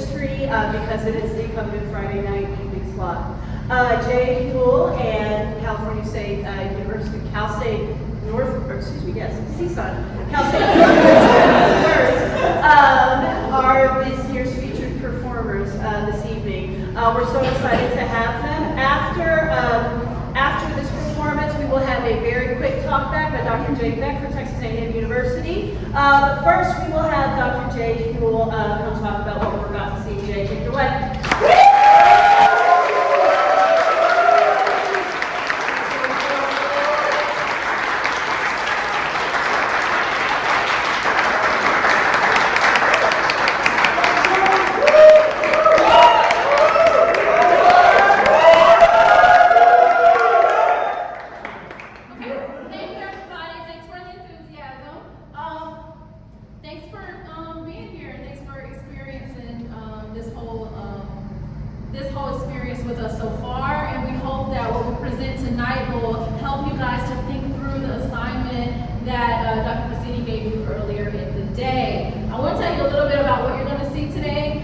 history because it is the incumbent Friday night evening slot. Jay Huell and California State University, Cal State CSUN, Cal State University are this year's featured performers this evening. We're so excited to have them. After this performance, we will have a very quick talk back by Dr. Jay Beck for Texas A&M University. But first, we will have Dr. Jay Huell come talk about what we're about to see. Jay, take it away. This whole experience with us so far, and we hope that what we present tonight will help you guys to think through the assignment that Dr. PETIT gave you earlier in the day. I want to tell you a little bit about what you're going to see today.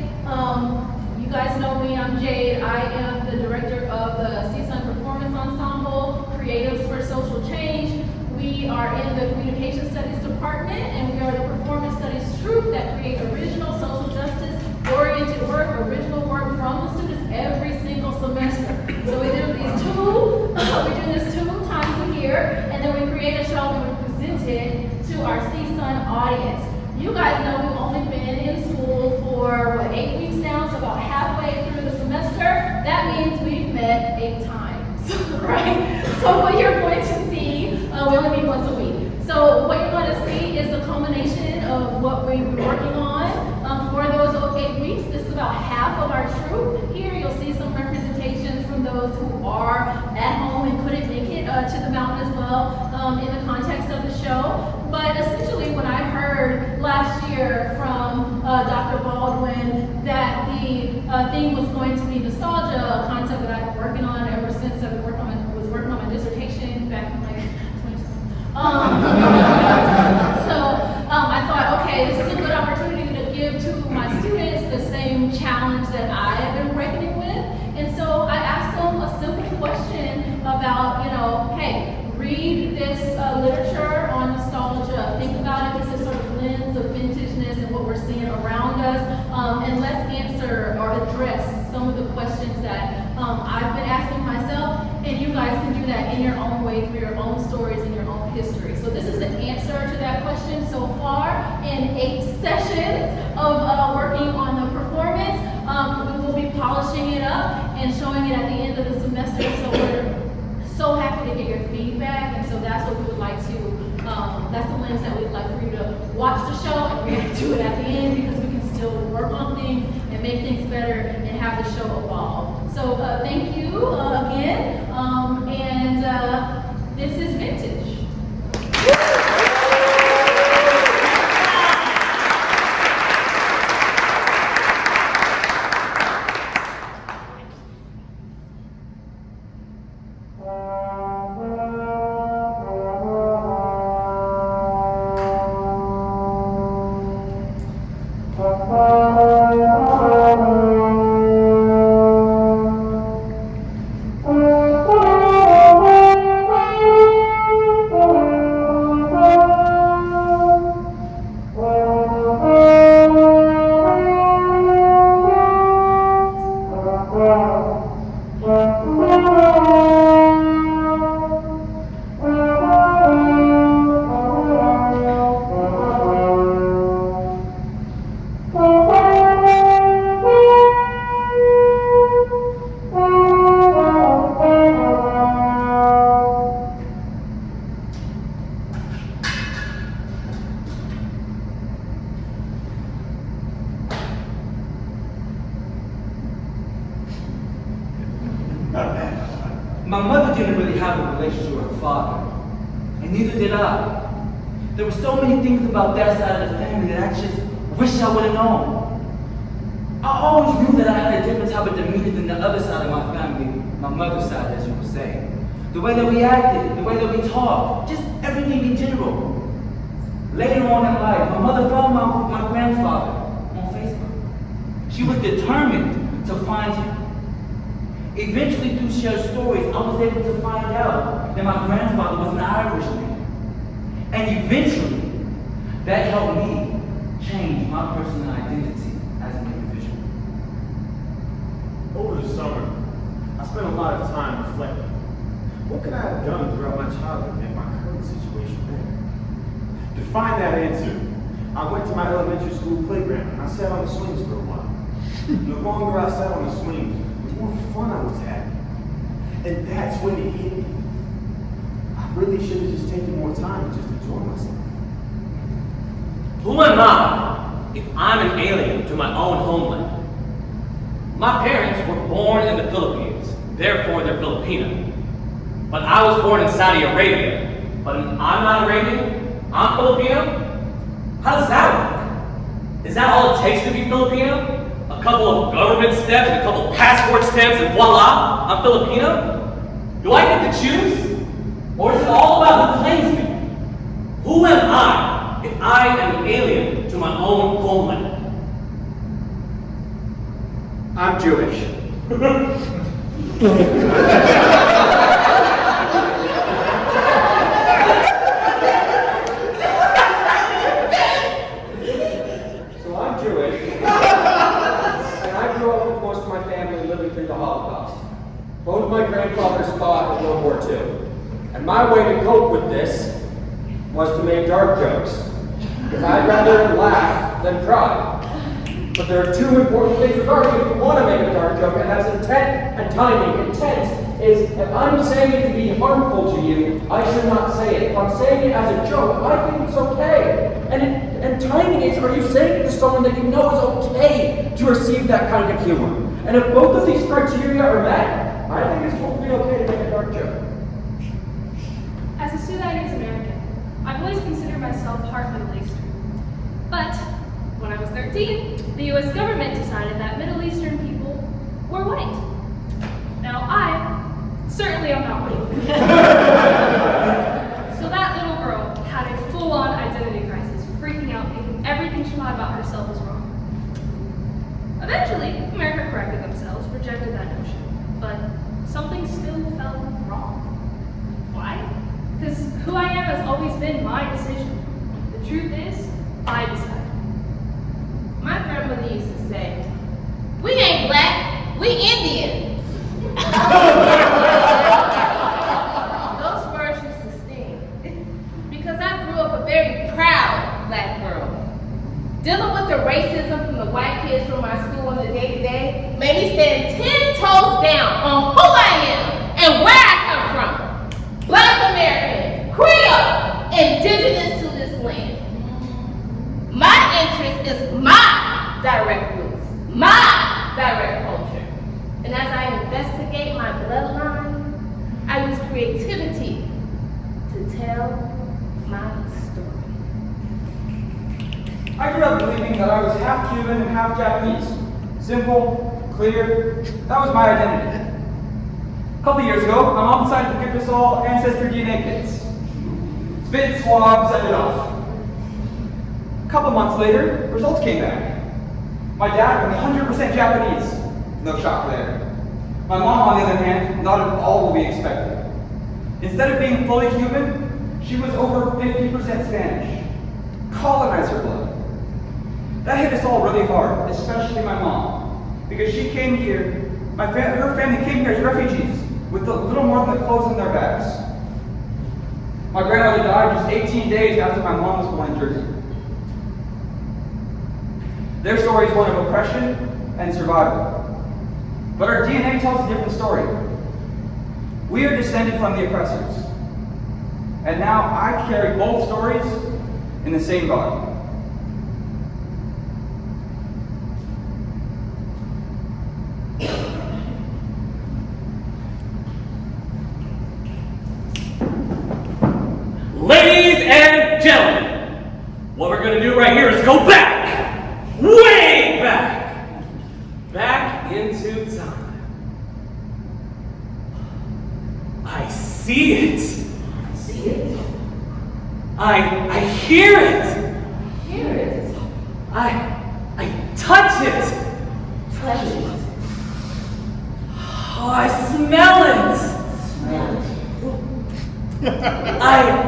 You guys know me, I'm Jade. I am the director of the CSUN Performance Ensemble, Creatives for Social Change. We are in the Communication Studies Department, and we are the Performance Studies troupe that create original social justice oriented work, original work from the students every single semester. So we do this two times a year, and then we create a show and we present it to our CSUN audience. You guys know we've only been in school for 8 weeks now, so about halfway through the semester. That means we've met 8 times, right? So what you're going to see, we only meet once a week. So what you're going to see is the culmination of what we've been working on for those 8 weeks. This is about half of our troupe. Here you'll see some representations from those who are at home and couldn't make it to the mountain as well in the context of the show. But essentially when I heard last year from Dr. Baldwin that the theme was going to be nostalgia, a concept that I've been working on ever since I was working on my dissertation back in like 20. I thought, okay, this is a good opportunity to give to my students the same challenge that I have been reckoning with. And so I asked them a simple question about, hey, read this literature on nostalgia. Think about it as this sort of lens of vintageness and what we're seeing around us. And let's answer or address some of the questions that I've been asking myself. And you guys can do that in your own way through your own stories and your own history. So this is the answer to that question so far in 8 sessions of working on the performance. We will be polishing it up and showing it at the end of the semester. So we're so happy to get your feedback. And so that's what we would like to, that's the lens that we'd like for you to watch the show and react to it at the end, because we can still work on things and make things better and have the show evolve. So thank you again. This is Vintage. My mother didn't really have a relationship with her father, and neither did I. There were so many things about that side of the family that I just wish I would have known. I always knew that I had a different type of demeanor than the other side of my family, my mother's side, as you would say. The way that we acted, the way that we talked, just everything in general. Later on in life, my mother found my grandfather on Facebook. She was determined to find him. Eventually, through shared stories, I was able to find out that my grandfather was an Irishman. And eventually, that helped me change my personal identity as an individual. Over the summer, I spent a lot of time reflecting. What could I have done throughout my childhood to make my current situation better? To find that answer, I went to my elementary school playground and I sat on the swings for a while. The longer I sat on the swings, the more fun I was having. And that's when it hit me. I really should have just taken more time to just enjoy myself. Who am I if I'm an alien to my own homeland? My parents were born in the Philippines, therefore they're Filipino. But I was born in Saudi Arabia, but I'm not Arabian, I'm Filipino? How does that work? Is that all it takes to be Filipino? A couple of government steps, a couple of passport stamps, and voila, I'm Filipino? Do I get to choose? Or is it all about who claims me? Who am I if I am an alien to my own homeland? I'm Jewish. So I'm Jewish, and I grew up with most of my family living through the Holocaust. Both of my grandfathers fought in World War II, and my way to cope with this was to make dark jokes, because I'd rather laugh than cry. But there are two important things regarding if you want to make a dark joke, and that's intent and timing. Intent is, if I'm saying it to be harmful to you, I should not say it. If I'm saying it as a joke, I think it's okay. And timing is, are you saying it to someone that you know is okay to receive that kind of humor? And if both of these criteria are met, I think it's totally okay to make a dark joke. As a Sudanese American, I've always considered myself part Middle Eastern. But when I was 13, the US government decided that Middle Eastern people were white. Now I certainly am not white. So that little girl had a full-on identity crisis, freaking out, thinking everything she thought about herself was wrong. Eventually, America corrected themselves, rejected that notion, but something still felt wrong. Why? Because who I am has always been my decision. The truth is, I decided. My grandmother used to say, "We ain't black, we Indian." Those words used to sting, because I grew up a very proud black girl. Dealing with the racism from the white kids from my school on the day-to-day made me stand 10 toes down on who I am and where I come from. Black American, Creole, indigenous to this land. My interest is my direct roots, my direct culture. And as I investigate my bloodline, I use creativity to tell my story. I grew up believing that I was half Cuban and half Japanese. Simple, clear, that was my identity. A couple years ago, my mom decided to give us all ancestor DNA kits. Spit, swab, send it off. A couple months later, results came back. My dad was 100% Japanese. No shock there. My mom, on the other hand, not at all what we expected. Instead of being fully Cuban, she was over 50% Spanish. Colonizer blood. That hit us all really hard, especially my mom, because she came here, her family came here as refugees with a little more than the clothes in their bags. My grandmother died just 18 days after my mom was born in Jersey. Their story is one of oppression and survival. But our DNA tells a different story. We are descended from the oppressors. And now I carry both stories in the same body. Ladies and gentlemen, what we're gonna do right here is go back, way back, back into time. I see it. See it? I hear it. Hear it? I touch it.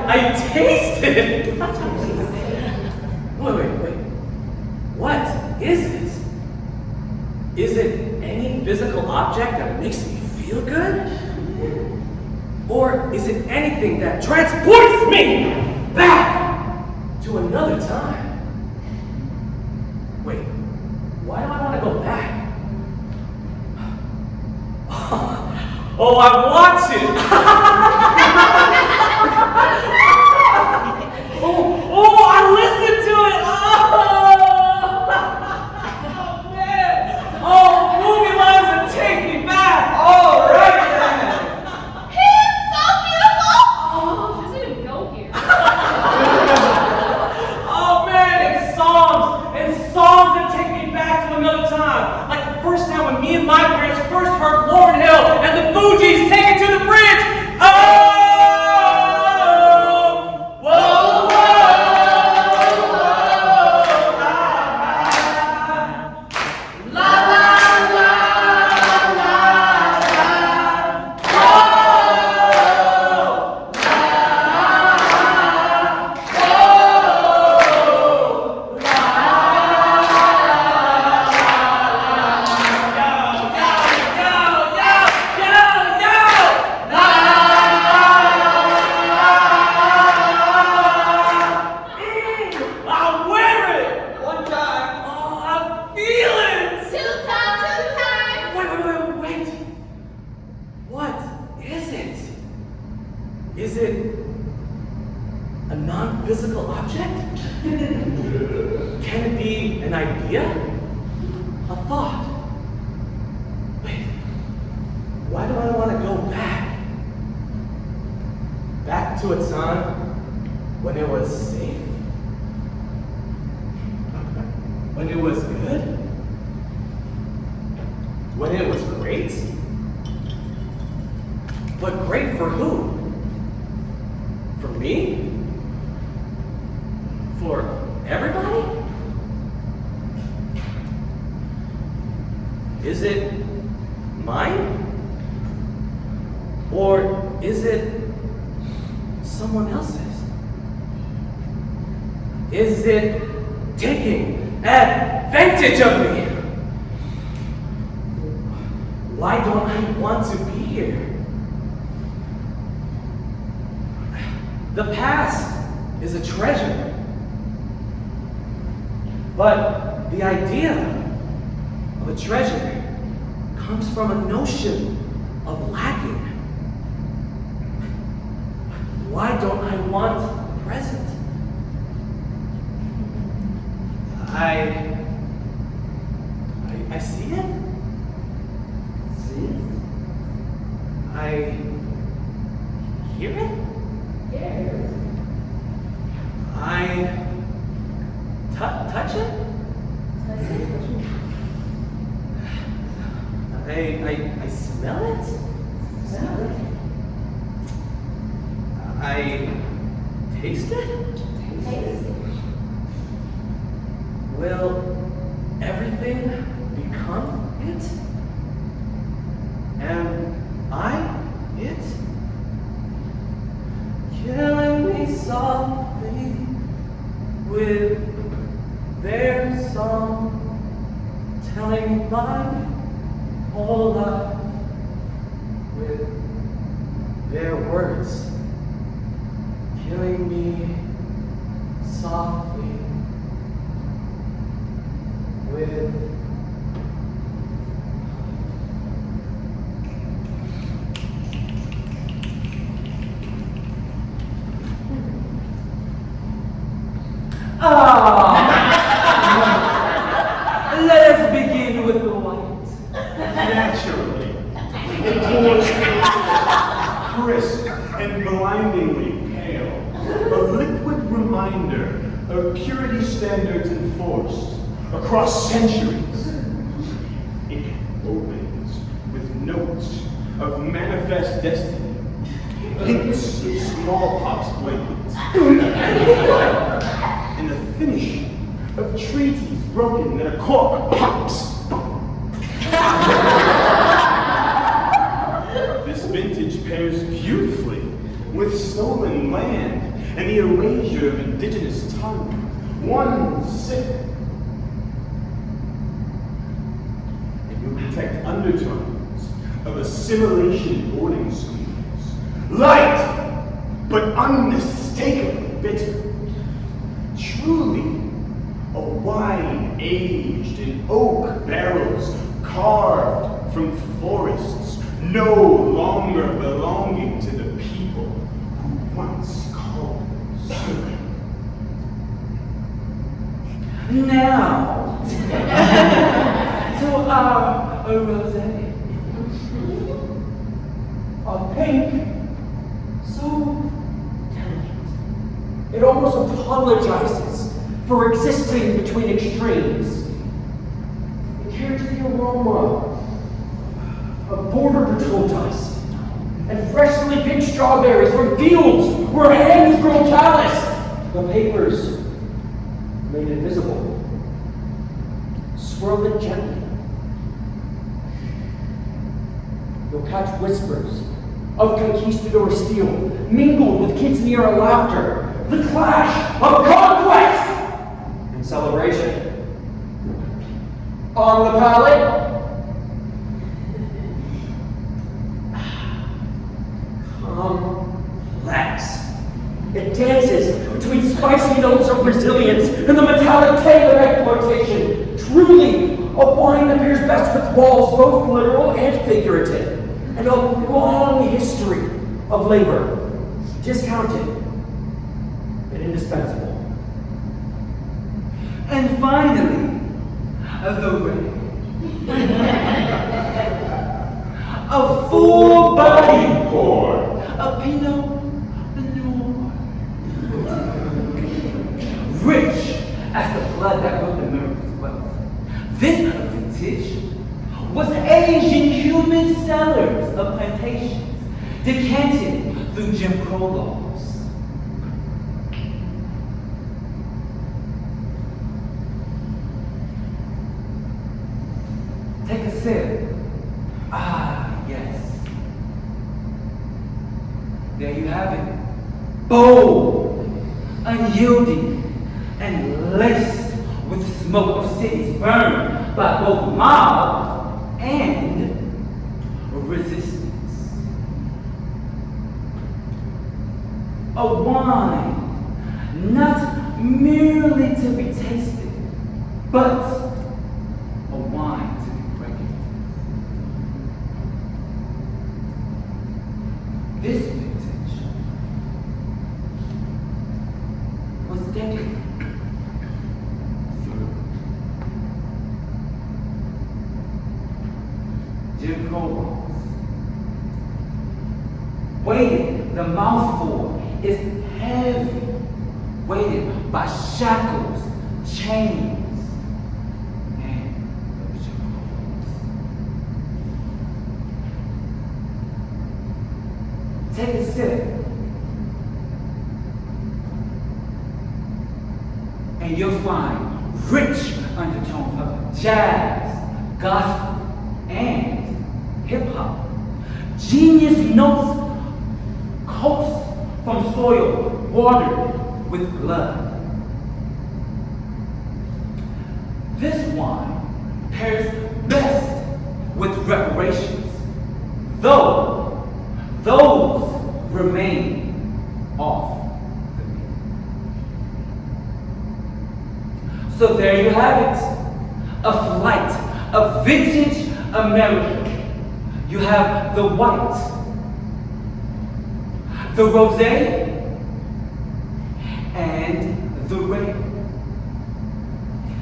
I tasted. Wait. What is it? Is it any physical object that makes me feel good? Or is it anything that transports me back to another time? Wait, why do I want to go back? Oh, I want to! oh, I listened to it! Oh, man! Oh, movie lines that take me back! All right then. He's so beautiful. Oh, she doesn't even go here. Oh man, it's songs that take me back to another time. Like the first time when me and my parents first heard Lauren Hill and the Fugees take it to the bridge. Oh! Whoa, la, la, la, I wear it! One time. Oh, I feel it! Two times. Wait. What is it? Is it a non-physical object? Can it be an idea? A thought? Wait, why do I want to go back? Back to a time when it was safe? When it was good? When it was great? But great for who? For me? For everybody? Is it mine? Or is it someone else's? Is it taking advantage of me? Why don't I want to be here? The past is a treasure, but the idea of a treasure comes from a notion of lacking. Why don't I want the present? I see it. See it? I hear it. Yes. I touch it. I smell it. Smell it. I taste it. Taste it. Will everything become it? Am I it? Killing me softly with their song, telling my whole life with their words, killing me softly with let us begin with the white. Naturally, it pours crisp and blindingly pale, a liquid reminder of purity standards enforced across centuries. It opens with notes of manifest destiny, hints of smallpox blankets, and the finish of treaties broken and a cork pops. This vintage pairs beautifully with stolen land the erasure of indigenous tongues, one sip. And you'll detect undertones of assimilation in boarding schools. Light, but unmistakably bitter. Truly, a wine aged in oak barrels, carved from forests, no longer belonging to the people who once called them. Now, to our rosé. A pink, so delicate. It almost apologizes for existing between extremes. It carries the aroma of border patrol dust and freshly picked strawberries from fields where hands grow calloused. The papers made invisible. Swirl it gently. You'll catch whispers of conquistador steel mingled with quinceanera laughter, the clash of conquest and celebration. On the palate, complex. It dances between spicy notes of resilience and the metallic tang of exploitation. Truly, a wine that pairs best with walls, both literal and figurative, and a long history of labor, discounted and indispensable. And finally, the rain. A full body Pour. a Pinot Noir. Rich as the blood that wrote America's wealth. This vintage was aged in human cellars of plantations, decanted through Jim Crow laws. Take a sip. Ah, yes. There you have it. Bold, unyielding, and laced with the smoke of cities burned by both mob and resistance. A wine not merely to be tasted, but a wine to be recognized. This vintage was decadent. Jim Crow laws. Weighted, the mouthful is heavy, weighted by shackles, chains, and those Take a sip, and you'll find rich undertones of jazz, gospel, and hip-hop. Genius notes coast from soil watered with blood. This wine pairs best with reparations, though those remain off the menu. So there you have it, a flight of vintage America. You have the white, the rosé, and the red.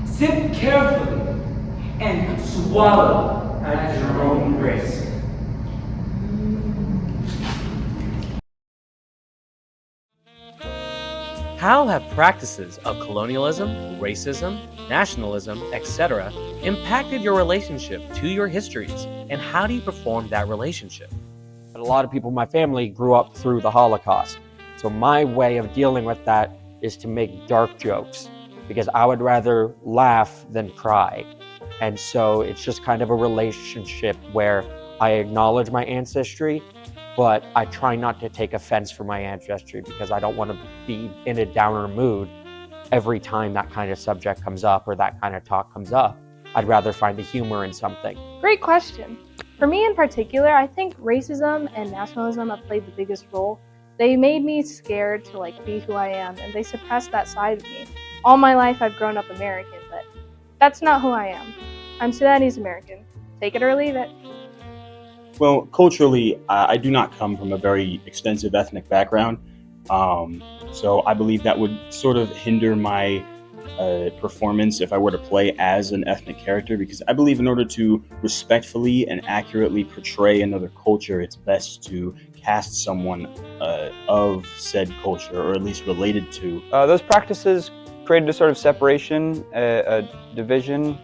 Sip carefully and swallow at your own risk. How have practices of colonialism, racism, nationalism, etc. impacted your relationship to your histories, and how do you perform that relationship? But a lot of people in my family grew up through the Holocaust. So my way of dealing with that is to make dark jokes, because I would rather laugh than cry. And so it's just kind of a relationship where I acknowledge my ancestry but I try not to take offense for my ancestry because I don't want to be in a downer mood every time that kind of subject comes up or that kind of talk comes up. I'd rather find the humor in something. Great question. For me in particular, I think racism and nationalism have played the biggest role. They made me scared to be who I am, and they suppressed that side of me. All my life I've grown up American, but that's not who I am. I'm Sudanese American. Take it or leave it. Well, culturally, I do not come from a very extensive ethnic background, so I believe that would sort of hinder my performance if I were to play as an ethnic character, because I believe in order to respectfully and accurately portray another culture, it's best to cast someone of said culture, or at least related to. Those practices created a sort of separation, a division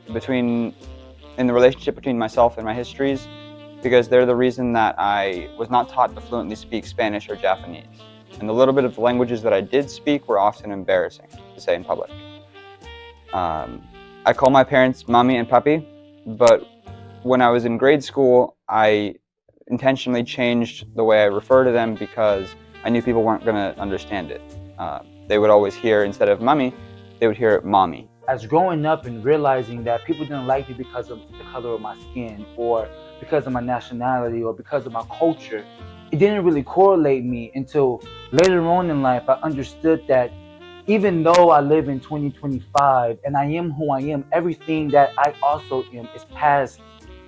in the relationship between myself and my histories, because they're the reason that I was not taught to fluently speak Spanish or Japanese. And the little bit of languages that I did speak were often embarrassing to say in public. I call my parents Mommy and Papi, but when I was in grade school, I intentionally changed the way I refer to them because I knew people weren't going to understand it. They would always hear, instead of Mommy, they would hear Mommy. As growing up and realizing that people didn't like me because of the color of my skin, or because of my nationality, or because of my culture, it didn't really correlate me until later on in life I understood that even though I live in 2025 and I am who I am, everything that I also am is past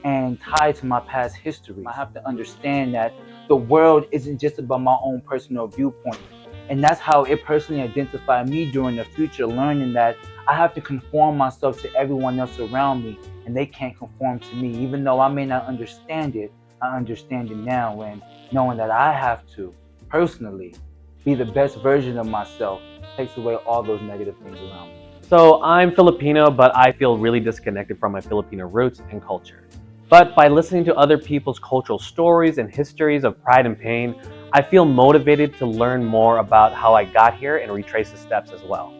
and tied to my past history. I have to understand that the world isn't just about my own personal viewpoint. And that's how it personally identified me during the future, learning that I have to conform myself to everyone else around me, and they can't conform to me. Even though I may not understand it, I understand it now, and knowing that I have to, personally, be the best version of myself takes away all those negative things around me. So I'm Filipino, but I feel really disconnected from my Filipino roots and culture. But by listening to other people's cultural stories and histories of pride and pain, I feel motivated to learn more about how I got here and retrace the steps as well.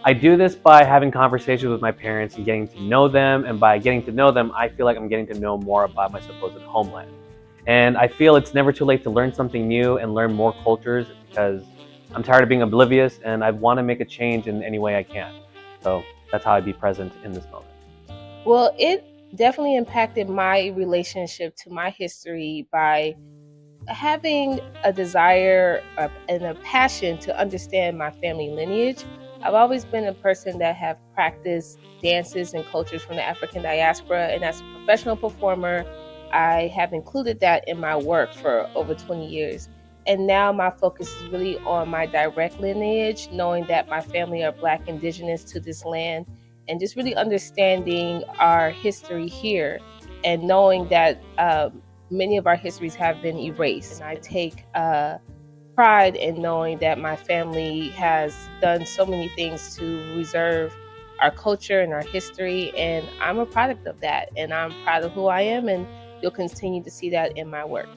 I do this by having conversations with my parents and getting to know them, and by getting to know them, I feel like I'm getting to know more about my supposed homeland. And I feel it's never too late to learn something new and learn more cultures, because I'm tired of being oblivious and I want to make a change in any way I can. So that's how I be present in this moment. Well, it definitely impacted my relationship to my history by having a desire and a passion to understand my family lineage. I've always been a person that have practiced dances and cultures from the African diaspora, and as a professional performer, I have included that in my work for over 20 years. And now my focus is really on my direct lineage, knowing that my family are Black indigenous to this land, and just really understanding our history here and knowing that many of our histories have been erased. And I take pride in knowing that my family has done so many things to reserve our culture and our history, and I'm a product of that, and I'm proud of who I am, and you'll continue to see that in my work.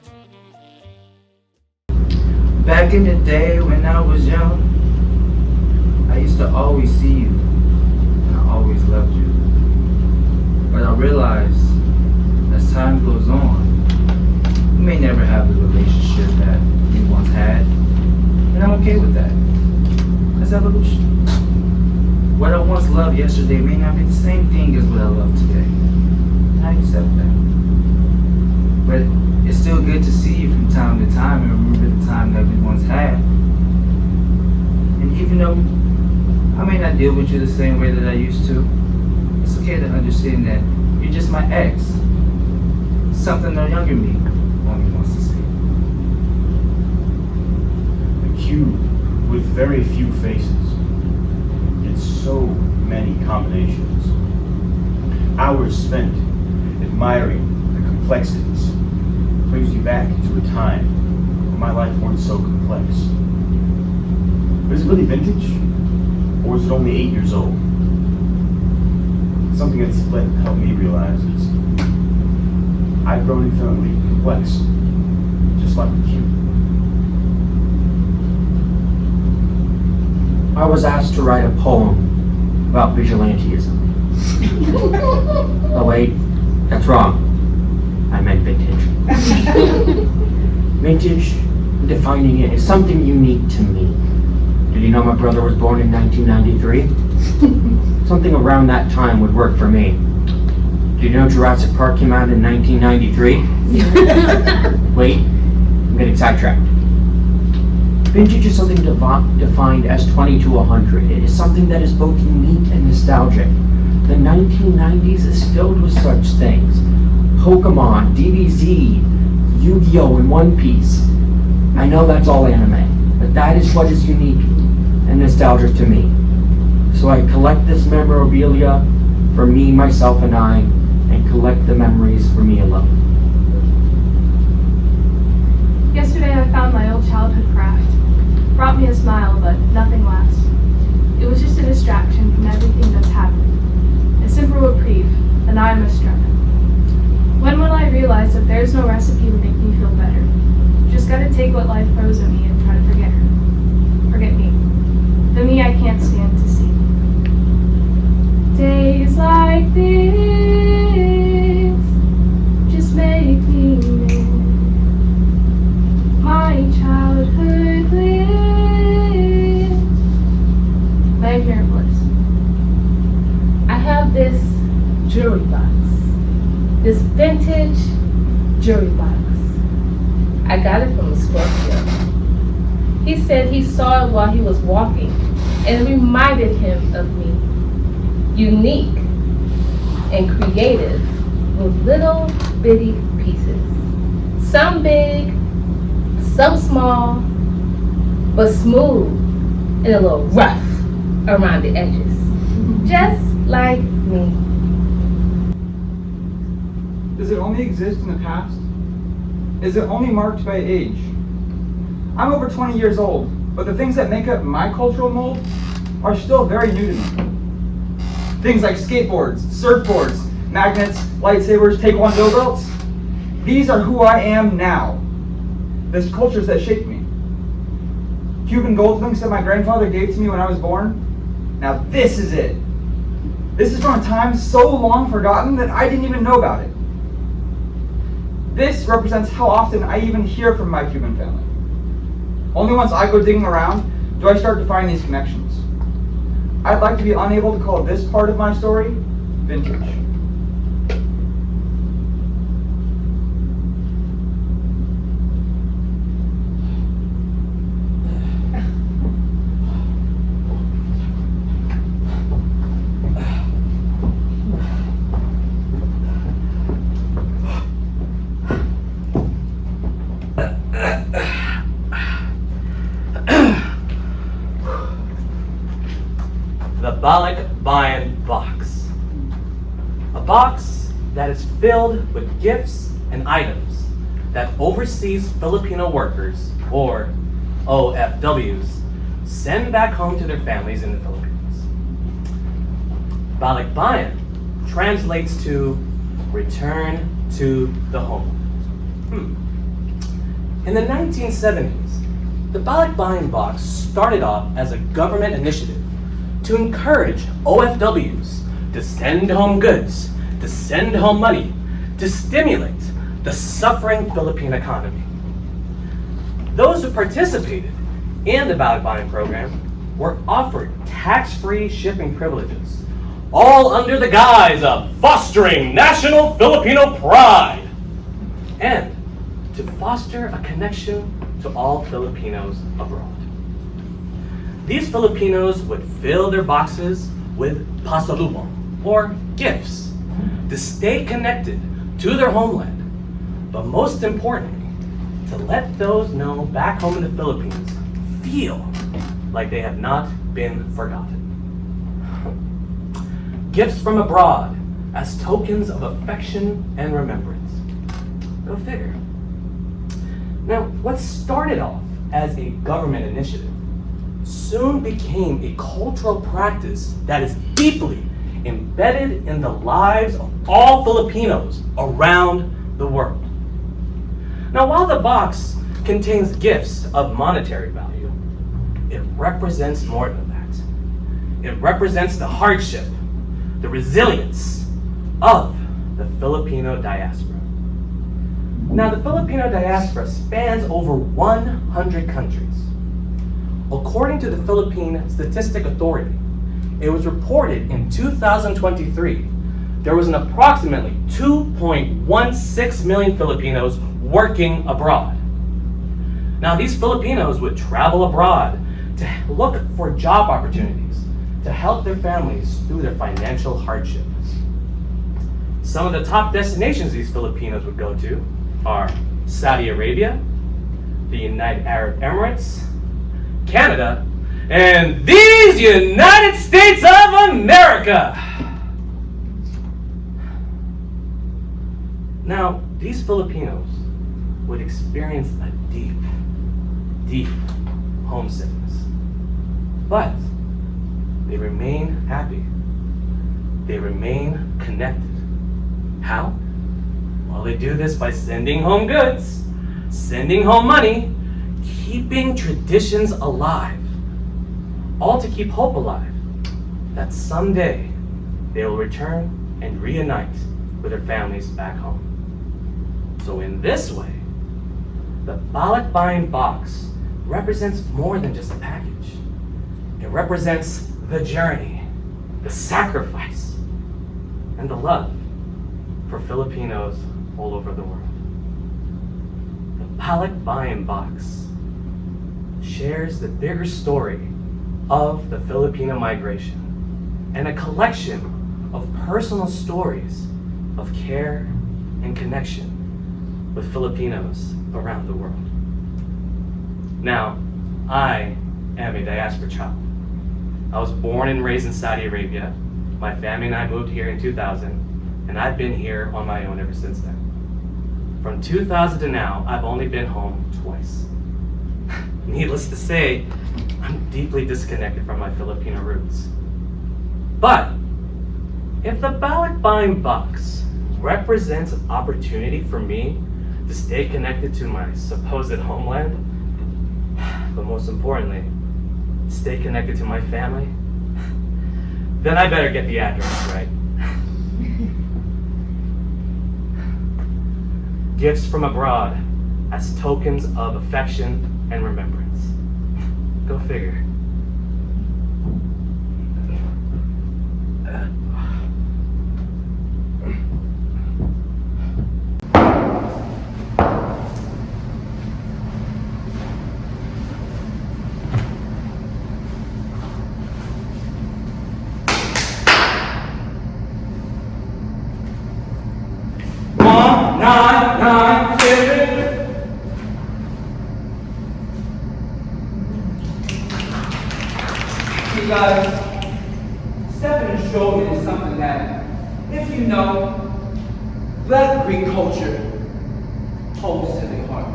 Back in the day when I was young, I used to always see you, and I always loved you. But I realized as time goes on, we may never have the relationship that we once had, and I'm okay with that. That's evolution. What I once loved yesterday may not be the same thing as what I love today, and I accept that. But it's still good to see you from time to time and remember the time that we once had. And even though I may not deal with you the same way that I used to, it's okay to understand that you're just my ex. Something the younger me only wants to see. A cube with very few faces, yet so many combinations. Hours spent admiring the complexities brings you back to a time when my life wasn't so complex. But is it really vintage? Or is it only 8 years old? Something that Split helped me realize is I've grown infinitely complex, just like the cube. I was asked to write a poem about vigilantism. Oh wait, that's wrong. I meant vintage. Vintage, defining it, is something unique to me. Did you know my brother was born in 1993? Something around that time would work for me. Did you know Jurassic Park came out in 1993? Wait, I'm getting sidetracked. Vintage is something defined as 20 to 100. It is something that is both unique and nostalgic. The 1990s is filled with such things. Pokemon, DBZ, Yu-Gi-Oh! And One Piece. I know that's all anime, but that is what is unique and nostalgic to me. So I collect this memorabilia for me, myself, and I, and collect the memories for me alone. Yesterday I found my old childhood craft. Brought me a smile, but nothing lasts. It was just a distraction from everything that's happened. A simple reprieve, and I am a struggle. When will I realize that there's no recipe to make me feel better? Just gotta take what life throws at me and try to forget her. Forget me. The me I can't stand to see. Days like this just make me miss my childhood bliss. Nightmare bliss. I have this jewelry box. This vintage jewelry box. I got it from a Scorpio. He said he saw it while he was walking and it reminded him of me. Unique and creative with little bitty pieces. Some big, some small, but smooth and a little rough around the edges. Just like me. Does it only exist in the past? Is it only marked by age? I'm over 20 years old, but the things that make up my cultural mold are still very new to me. Things like skateboards, surfboards, magnets, lightsabers, taekwondo belts. These are who I am now. There's cultures that shape me. Cuban gold links that my grandfather gave to me when I was born. Now this is it. This is from a time so long forgotten that I didn't even know about it. This represents how often I even hear from my Cuban family. Only once I go digging around do I start to find these connections. I'd like to be unable to call this part of my story vintage. The Balikbayan box. A box that is filled with gifts and items that overseas Filipino workers, or OFWs, send back home to their families in the Philippines. Balikbayan translates to return to the home. In the 1970s, the Balikbayan box started off as a government initiative to encourage OFWs to send home goods, to send home money, to stimulate the suffering Philippine economy. Those who participated in the Balikbayan program were offered tax-free shipping privileges, all under the guise of fostering national Filipino pride and to foster a connection to all Filipinos abroad. These Filipinos would fill their boxes with pasalubong, or gifts, to stay connected to their homeland, but most importantly, to let those know back home in the Philippines feel like they have not been forgotten. Gifts from abroad as tokens of affection and remembrance. Go figure. Now, what started off as a government initiative soon became a cultural practice that is deeply embedded in the lives of all Filipinos around the world. Now, while the box contains gifts of monetary value, it represents more than that. It represents the hardship, the resilience of the Filipino diaspora. Now, the Filipino diaspora spans over 100 countries. According to the Philippine Statistic Authority, it was reported in 2023 there was an approximately 2.16 million Filipinos working abroad. Now, these Filipinos would travel abroad to look for job opportunities to help their families through their financial hardships. Some of the top destinations these Filipinos would go to are Saudi Arabia, the United Arab Emirates, Canada, and these United States of America. Now, these Filipinos would experience a deep, deep homesickness, but they remain happy. They remain connected. How? Well, they do this by sending home goods, sending home money, keeping traditions alive, all to keep hope alive that someday they will return and reunite with their families back home. So in this way, the balikbayan box represents more than just a package. It represents the journey, the sacrifice, and the love for Filipinos all over the world. The balikbayan box shares the bigger story of the Filipino migration and a collection of personal stories of care and connection with Filipinos around the world. Now, I am a diaspora child. I was born and raised in Saudi Arabia. My family and I moved here in 2000, and I've been here on my own ever since then. From 2000 to now, I've only been home twice. Needless to say, I'm deeply disconnected from my Filipino roots. But if the balikbayan box represents an opportunity for me to stay connected to my supposed homeland, but most importantly, stay connected to my family, then I better get the address right. Gifts from abroad as tokens of affection and remembrance. Go figure. You guys, stepping and strolling is something that, if you know, Black Greek culture holds to their heart.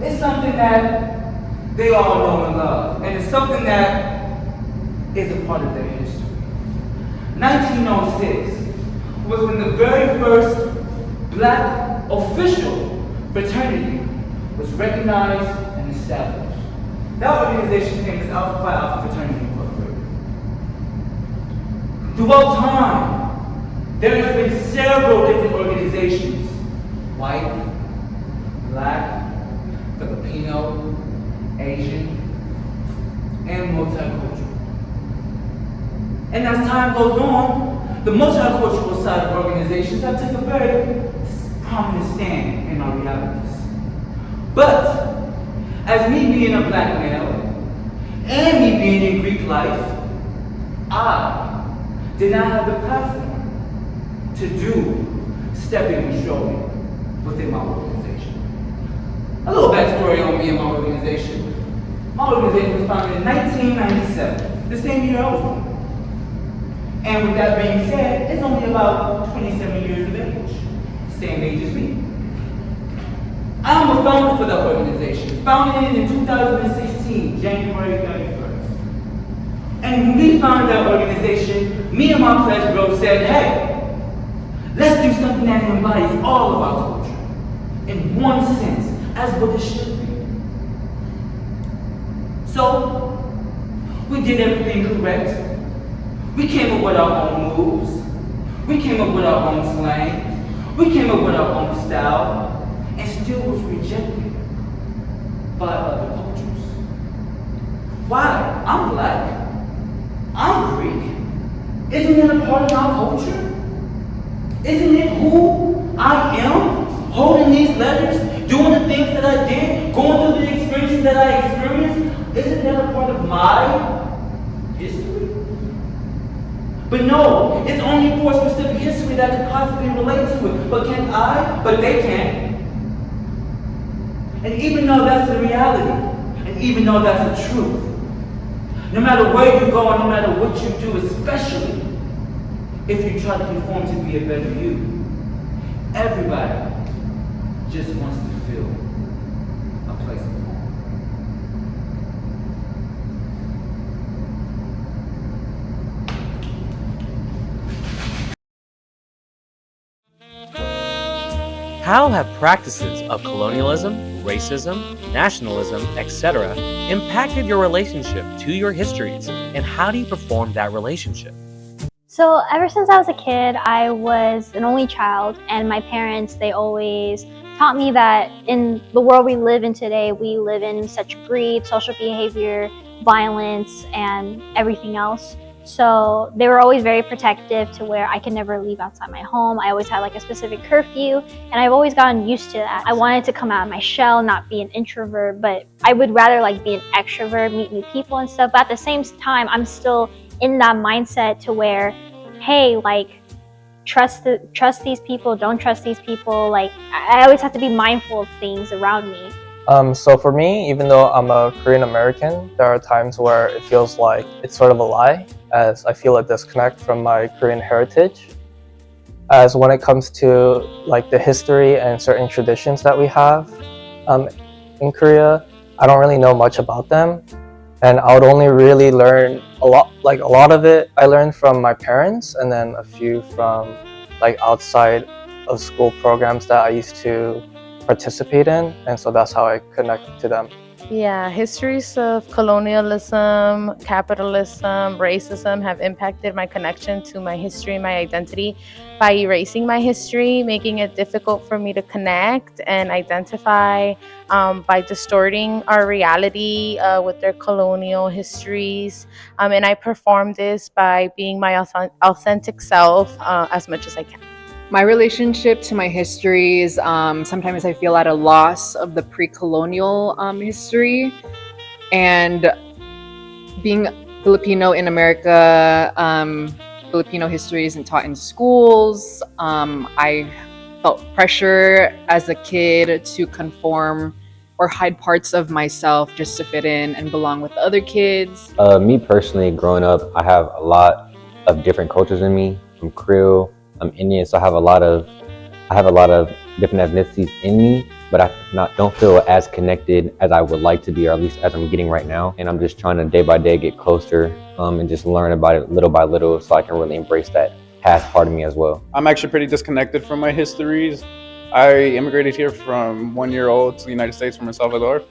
It's something that they all know and love, and it's something that is a part of their history. 1906 was when the very first Black official fraternity was recognized and established. That organization's name is Alpha Phi Alpha Fraternity Incorporated. Throughout time, there has been several different organizations: white, Black, Filipino, Asian, and multicultural. And as time goes on, the multicultural side of organizations have taken a very prominent stand in our realities. But as me being a Black male, and me being in Greek life, I did not have the platform to do stepping and strolling within my organization. A little backstory on me and my organization. My organization was founded in 1997, the same year I was born. And with that being said, it's only about 27 years of age, same age as me. I'm a founder for the organization, founded in 2016, January 31st. And when we founded that organization, me and my pledge group said, hey, let's do something that embodies all of our culture, in one sense, as what it should be. So, we did everything correct. We came up with our own moves. We came up with our own slang. We came up with our own style and still was rejected by other cultures. Why? I'm black. I'm Greek. Isn't it a part of our culture? Isn't it who I am? Holding these letters, doing the things that I did, going through the experiences that I experienced, isn't that a part of my history? But no, it's only for a specific history that could possibly relate to it. But can I? But they can't. And even though that's the reality, and even though that's the truth, no matter where you go and no matter what you do, especially if you try to conform to be a better you, everybody just wants to feel a place of home. How have practices of colonialism, racism, nationalism, etc. impacted your relationship to your histories, and how do you perform that relationship? So ever since I was a kid, I was an only child, and my parents, they always taught me that in the world we live in today, we live in such greed, social behavior, violence, and everything else. So they were always very protective to where I could never leave outside my home. I always had like a specific curfew, and I've always gotten used to that. I wanted to come out of my shell, not be an introvert, but I would rather like be an extrovert, meet new people and stuff. But at the same time, I'm still in that mindset to where, hey, like, trust these people, don't trust these people. Like, I always have to be mindful of things around me. So for me, even though I'm a Korean American, there are times where it feels like it's sort of a lie, as I feel a disconnect from my Korean heritage. As when it comes to like the history and certain traditions that we have in Korea, I don't really know much about them, and I would only really learn a lot of it I learned from my parents, and then a few from like outside of school programs that I used to participate in, and so that's how I connect to them. Yeah, histories of colonialism, capitalism, racism have impacted my connection to my history and my identity by erasing my history, making it difficult for me to connect and identify, by distorting our reality with their colonial histories. And I perform this by being my authentic self as much as I can. My relationship to my history is sometimes I feel at a loss of the pre-colonial history, and being Filipino in America, Filipino history isn't taught in schools. I felt pressure as a kid to conform or hide parts of myself just to fit in and belong with other kids. Me personally, growing up, I have a lot of different cultures in me. I'm Creole, I'm Indian, so I have a lot of different ethnicities in me, but I don't feel as connected as I would like to be, or at least as I'm getting right now. And I'm just trying to day by day get closer and just learn about it little by little, so I can really embrace that past part of me as well. I'm actually pretty disconnected from my histories. I immigrated here from 1 year old to the United States from El Salvador.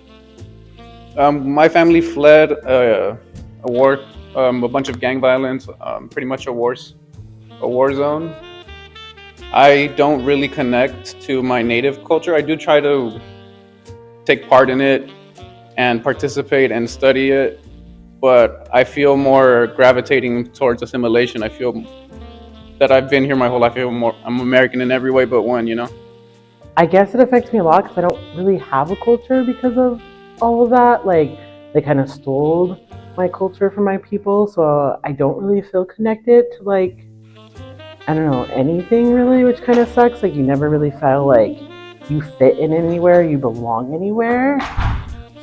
My family fled a war, a bunch of gang violence, pretty much a war zone. I don't really connect to my native culture. I do try to take part in it and participate and study it, but I feel more gravitating towards assimilation. I feel that I've been here my whole life. I'm American in every way but one, you know? I guess it affects me a lot because I don't really have a culture because of all of that. Like, they kind of stole my culture from my people, so I don't really feel connected to, like, I don't know, anything really, which kind of sucks. Like, you never really felt like you fit in anywhere, you belong anywhere.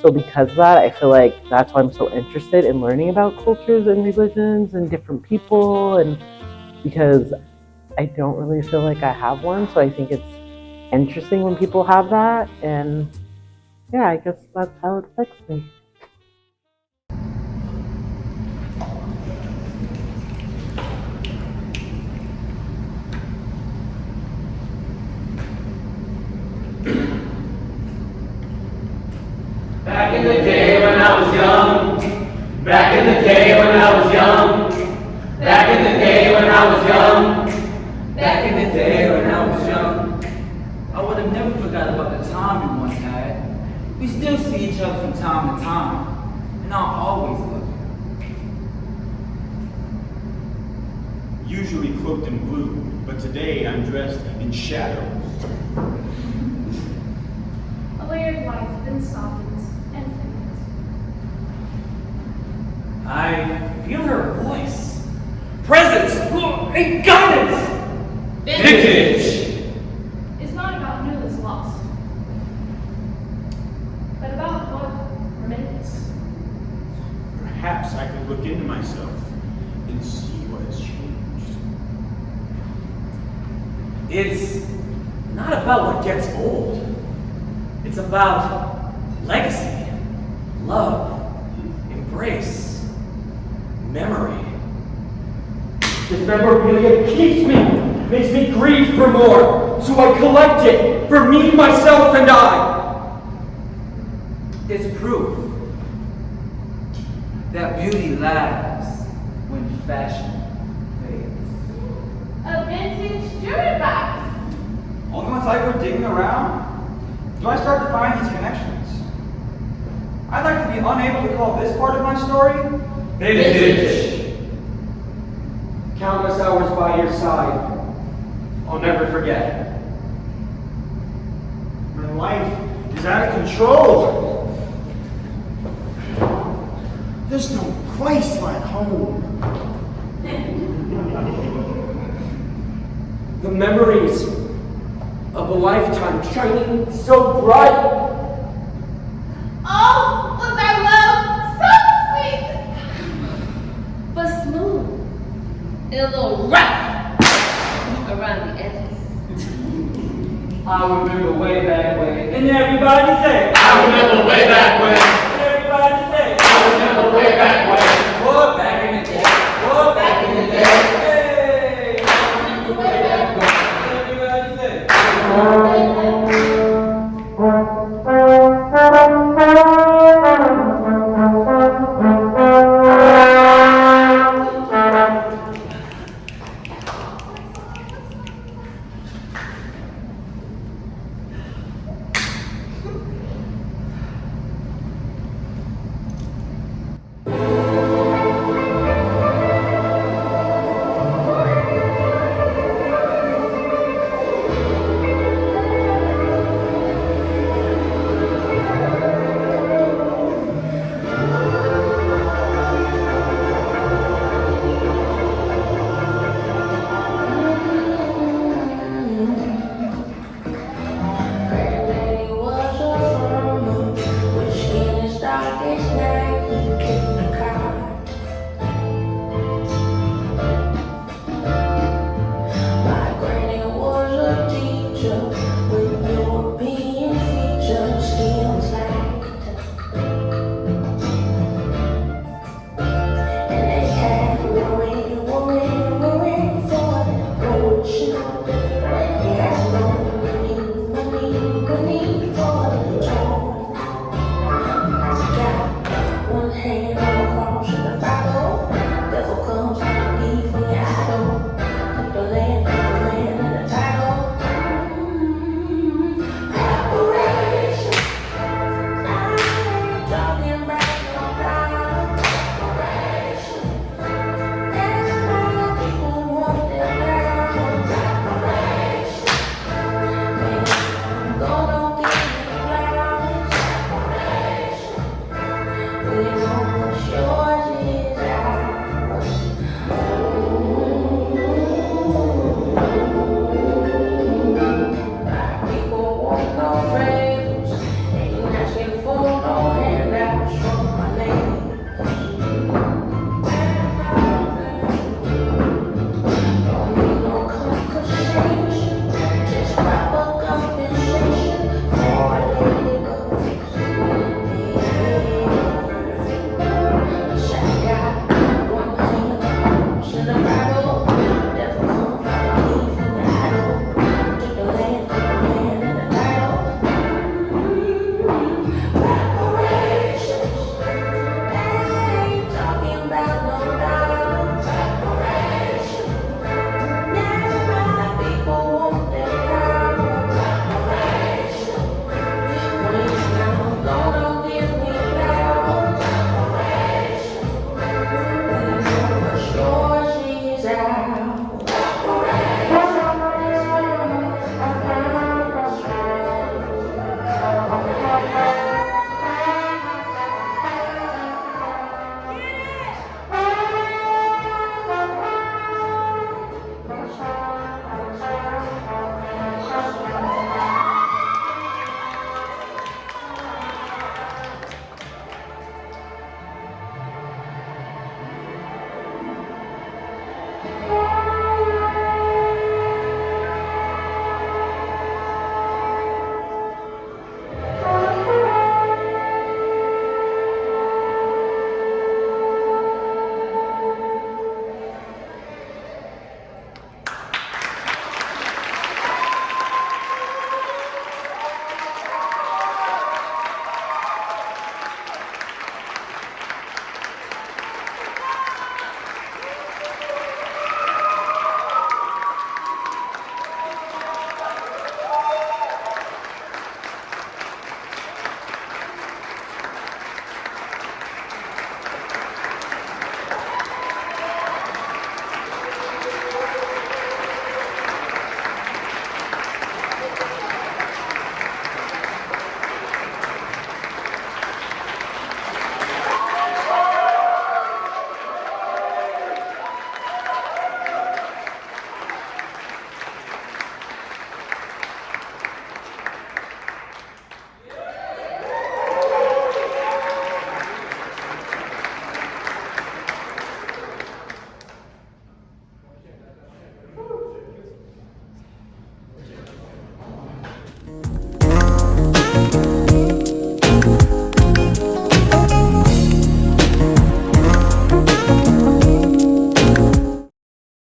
So because of that, I feel like that's why I'm so interested in learning about cultures and religions and different people, and because I don't really feel like I have one. So I think it's interesting when people have that, and yeah, I guess that's how it affects me. Back in the day when I was young, back in the day when I was young, back in the day when I was young, back in the day when I was young. time we once had. We still see each other from time to time, and I'll always love you. Usually cloaked in blue, but today I'm dressed in shadows. A layered life then softens and fades. I feel her voice, presence, and guidance. Vintage. It's not about new that's lost, but about what remains. Perhaps I could look into myself and see what has changed. It's not about what gets old. It's about legacy, love, embrace, memory. This memorabilia keeps me, makes me grieve for more, so I collect it for me, myself, and I. It's proof that beauty lasts when fashion fades. A vintage jewelry box. Only once I go digging around do I start to find these connections. I'd like to be unable to call this part of my story vintage. Countless hours by your side, I'll never forget. My life is out of control. There's no place like home. The memories of a lifetime shining so bright. Oh, was our love so sweet, but smooth and a little rough around the edges. I remember way back when. And everybody say, I remember way back when. And everybody say, I remember way back when. oh, back in the day. Oh, back in the day. Hey, I remember way back when. And everybody say, My granny was a teacher with